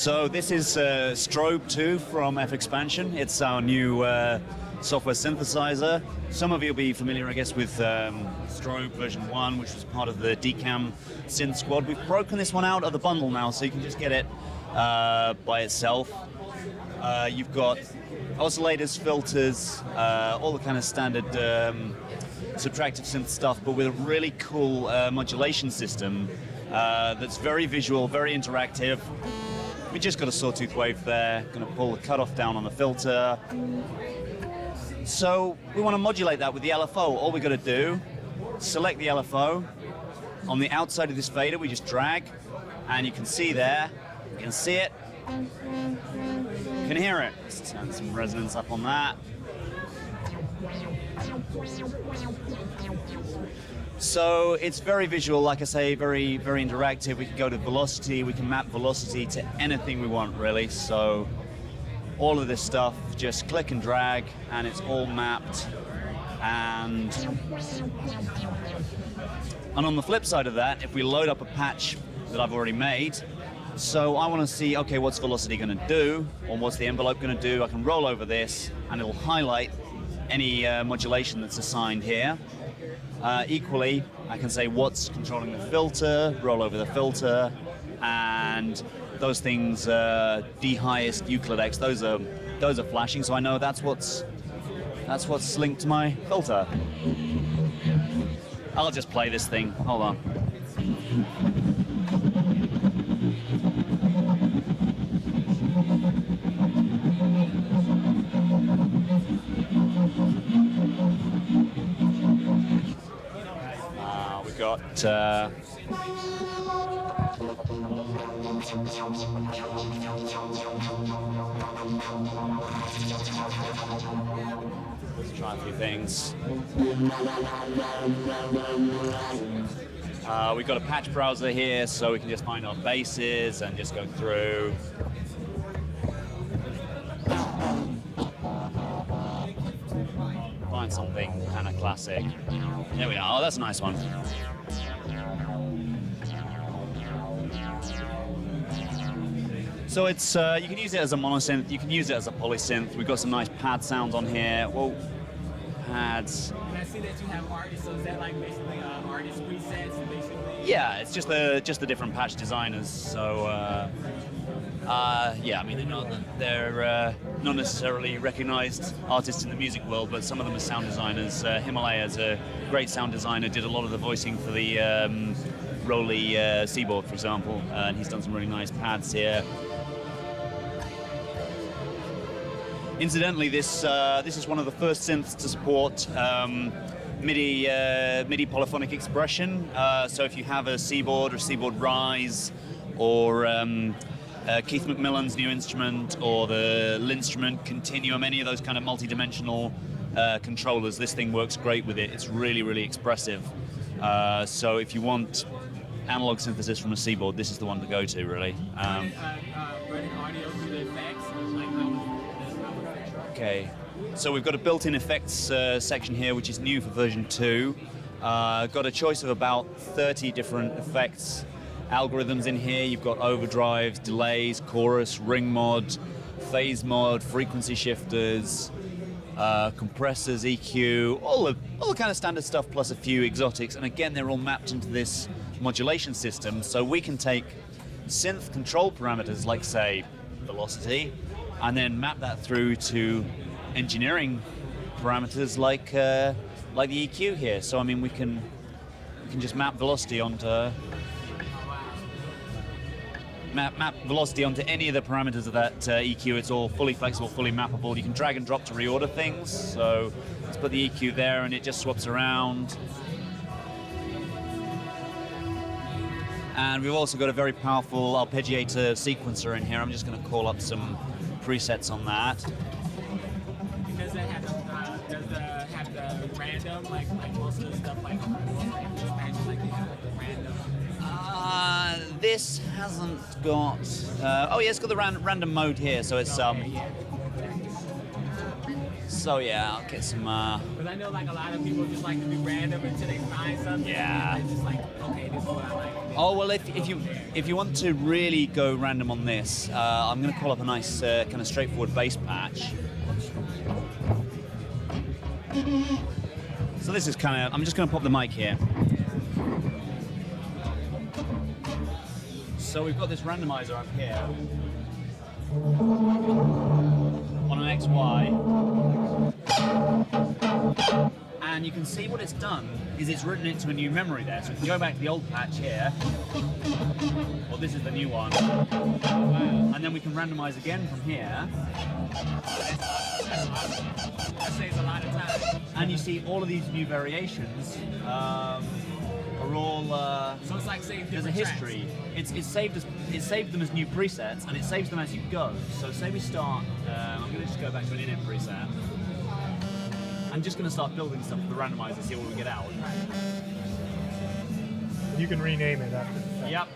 So this is Strobe 2 from FXpansion. It's our new software synthesizer. Some of you will be familiar, I guess, with Strobe version 1, which was part of the DCAM synth squad. We've broken this one out of the bundle now, so you can just get it by itself. You've got oscillators, filters, all the kind of standard subtractive synth stuff, but with a really cool modulation system that's very visual, very interactive. We just got a sawtooth wave there, going to pull the cutoff down on the filter. So we want to modulate that with the LFO. All we got to do, select the LFO. On the outside of this fader, we just drag, and you can see there, you can see it, you can hear it. Let's turn some resonance up on that. So it's very visual, like I say, very, very interactive. We can go to velocity, we can map velocity to anything we want, really. So all of this stuff, just click and drag, and it's all mapped. And on the flip side of that, if we load up a patch that I've already made, so I want to see, okay, what's velocity going to do, or what's the envelope going to do? I can roll over this, and it'll highlight any modulation that's assigned here. Equally, I can say what's controlling the filter, roll over the filter, and those things, D highest, Euclid X, those are flashing, so I know that's what's linked to my filter. I'll just play this thing. Hold on. We've got let's try a few things. We've got a patch browser here, so we can just find our basses and just go through. Find something kind of classic. There we are. Oh, that's a nice one. So it's you can use it as a monosynth, you can use it as a polysynth. We've got some nice pad sounds on here. Whoa, pads. I see that you have artists, so is that like basically artist presets, basically? Yeah, it's just the different patch designers. So yeah, I mean they're not necessarily recognized artists in the music world, but some of them are sound designers. Himalaya is a great sound designer, did a lot of the voicing for the Rolly Seaboard, for example, and he's done some really nice pads here. Incidentally, this is one of the first synths to support MIDI polyphonic expression. So if you have a Seaboard or Seaboard Rise, or Keith McMillan's new instrument, or the Linstrument Continuum, any of those kind of multi-dimensional controllers, this thing works great with it. It's really, really expressive. So if you want analog synthesis from a Seaboard, this is the one to go to, really. Running audio through the effects, Okay, so we've got a built-in effects section here, which is new for version 2. Got a choice of about 30 different effects algorithms in here. You've got overdrives, delays, chorus, ring mod, phase mod, frequency shifters, compressors, EQ, all the kind of standard stuff, plus a few exotics. And again, they're all mapped into this modulation system, so we can take synth control parameters like, say, velocity, and then map that through to engineering parameters like the EQ here. So I mean, we can just map velocity onto velocity onto any of the parameters of that EQ. It's all fully flexible, fully mappable. You can drag and drop to reorder things. So let's put the EQ there, and it just swaps around. And we've also got a very powerful arpeggiator sequencer in here. I'm just going to call up some presets on that. Does that have the random, like most of the stuff, like FXpansion, like they have like the random? This hasn't got. Oh yeah, it's got the random mode here. So it's So yeah, I'll get some. Because I know like a lot of people just like to do random until they find something. Yeah. And they're just like, okay, this is what I like. Oh well, if you want to really go random on this, I'm going to call up a nice kind of straightforward bass patch. So this is kind of. I'm just going to pop the mic here. So we've got this randomizer up here on an XY, and you can see what it's done is it's written it to a new memory there. So we can go back to the old patch here. Well, this is the new one, and then we can randomize again from here. That's awesome. That saves a lot of time. And you see all of these new variations are all. So it's like saved There's a different history. tracks. It saved them as new presets, and it saves them as you go. So say we start. I'm going to just go back to an in-it preset. I'm just going to start building stuff with the randomizer, see what we get out. You can rename it after the fact. Yep.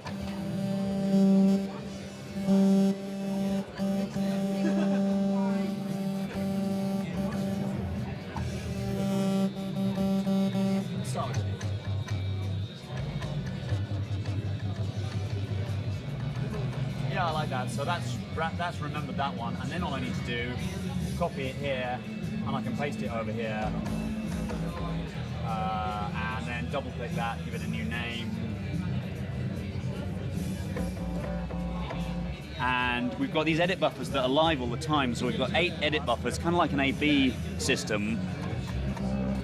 Start with it. Yeah, I like that. So that's remembered that one, and then all I need to do, copy it here, and I can paste it over here, and then double click that, give it a new name. And we've got these edit buffers that are live all the time, so we've got 8 edit buffers, kind of like an A/B system,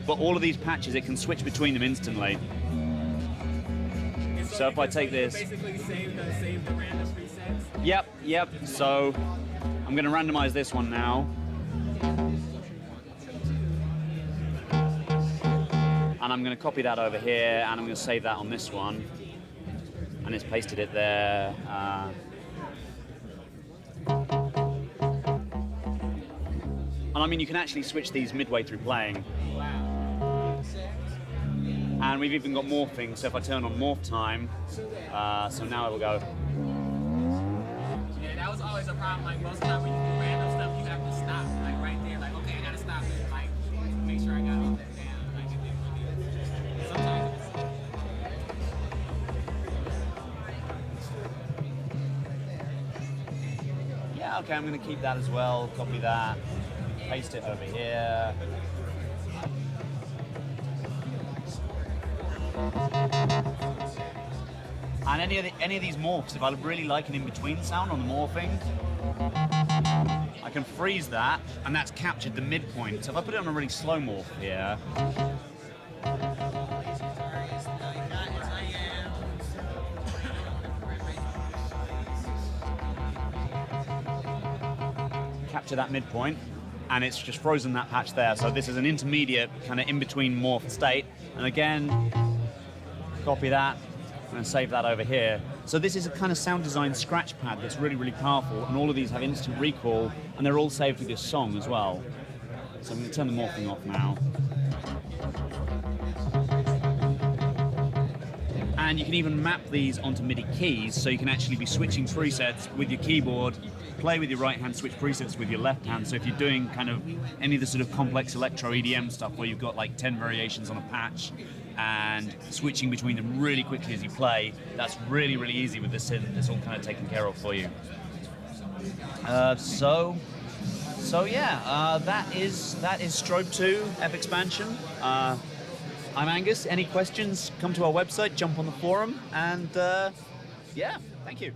but all of these patches, it can switch between them instantly. So if I take this... Basically save the random presets. Yep. So I'm going to randomize this one now. And I'm going to copy that over here, and I'm going to save that on this one. And it's pasted it there. And I mean, you can actually switch these midway through playing. Wow. And we've even got morphing, so if I turn on morph time, so now it'll go. Yeah, that was always a problem. Like most of the time when you do random stuff, you have to stop, like right there. Like, okay, I gotta stop it. Like, make sure I got all that down. Like, and then sometimes Yeah, okay, I'm going to keep that as well, copy that, paste it over here. And any of these morphs, if I really like an in-between sound on the morphing, I can freeze that, and that's captured the midpoint. So if I put it on a really slow morph here, capture that midpoint, and it's just frozen that patch there. So this is an intermediate kind of in-between morph state. And again, copy that and save that over here. So this is a kind of sound design scratch pad that's really, really powerful, and all of these have instant recall, and they're all saved with this song as well. So I'm going to turn the morphing off now. And you can even map these onto MIDI keys, so you can actually be switching presets with your keyboard, play with your right hand, switch presets with your left hand. So if you're doing kind of any of the sort of complex electro EDM stuff where you've got like 10 variations on a patch and switching between them really quickly as you play, that's really, really easy with this synth. It's all kind of taken care of for you. So yeah, that is Strobe 2 FXpansion. I'm Angus. Any questions, come to our website, jump on the forum, and yeah, thank you.